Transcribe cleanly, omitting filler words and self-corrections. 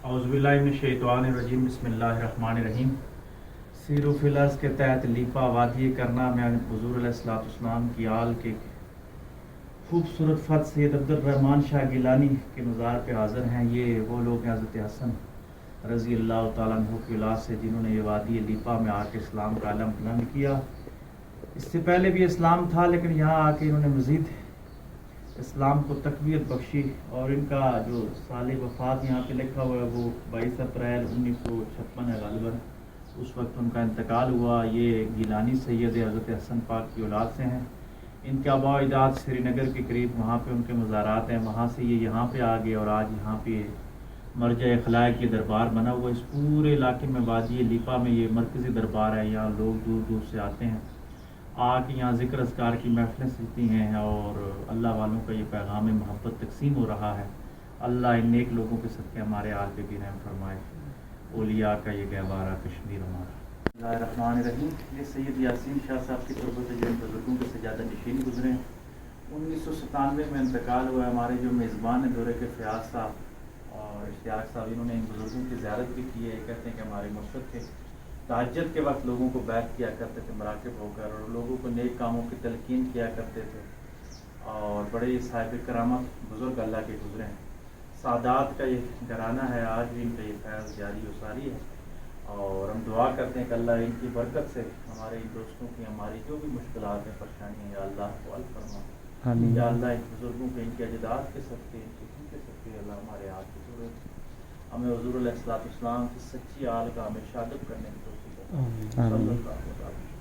اعوذ باللہ من الشیطان الرجیم بسم اللہ الرحمن الرحیم۔ سیر و فی الارض کے تحت لیپا وادی کرنا میں حضور علیہ الصلوۃ والسلام کی آل کے خوبصورت فت سید عبد الرحمن شاہ گیلانی کے مزار پہ حاضر ہیں۔ یہ وہ لوگ ہیں حضرت حسن رضی اللہ تعالیٰ عنہ کی اولاد سے جنہوں نے یہ وادی لیپا میں آ کے اسلام کا علم بلند کیا۔ اس سے پہلے بھی اسلام تھا لیکن یہاں آ کے انہوں نے مزید اسلام کو تقویت بخشی، اور ان کا جو سال وفات یہاں پہ لکھا ہوا ہے وہ 22 اپریل 1956 ہے غالباً، اس وقت ان کا انتقال ہوا۔ یہ گیلانی سید حضرت حسن پاک کی اولاد سے ہیں۔ ان کے آباء و اجداد سری نگر کے قریب وہاں پہ ان کے مزارات ہیں، وہاں سے یہ یہاں پہ آ گئے اور آج یہاں پہ مرجع خلائق کی دربار بنا ہوا۔ اس پورے علاقے میں وادی لیپا میں یہ مرکزی دربار ہے، یہاں لوگ دور دور سے آتے ہیں، آ کے یہاں ذکر اذکار کی محفلیں سنتی ہیں اور اللہ والوں کا یہ پیغام محبت تقسیم ہو رہا ہے۔ اللہ ان نیک لوگوں کے صدقے ہمارے حال پہ بھی رحم فرمائے۔ اولیاء کا یہ گہوارہ کشمیر ہمارا۔ بسم اللہ الرحمن الرحیم۔ یہ سید یاسین شاہ صاحب کی تربت جن بزرگوں کے سجادہ نشین گزرے ہیں، 1997 میں انتقال ہوا ہے۔ ہمارے جو میزبان ہیں دورے کے فیاض صاحب اور اشتیاق صاحب، انہوں نے ان بزرگوں کی زیارت بھی کی ہے۔ کہتے ہیں کہ ہمارے مرشد تھے، تہجد کے وقت لوگوں کو بیعت کیا کرتے تھے مراقب ہو کر، اور لوگوں کو نیک کاموں کی تلقین کیا کرتے تھے، اور بڑے صاحب کرامت بزرگ اللہ کے گزرے ہیں۔ سادات کا یہ گھرانہ ہے، آج بھی ان کا یہ فیض جاری و ساری ہے، اور ہم دعا کرتے ہیں کہ اللہ ان کی برکت سے ہمارے ان دوستوں کی ہماری جو بھی مشکلات ہیں پریشانیاں یا اللہ کو حل فرما۔ آمین۔ یا اللہ ان بزرگوں کے ان کے اجداد کے صدقے ان کے صدقے اللہ ہمارے ہاتھ کی ضرورت ہمیں حضور علیہ الصلوۃ والسلام کی سچی آل کا ہمیں شادت کرنے کی توفیق عطا فرمائے۔ صلی اللہ علیہ وسلم۔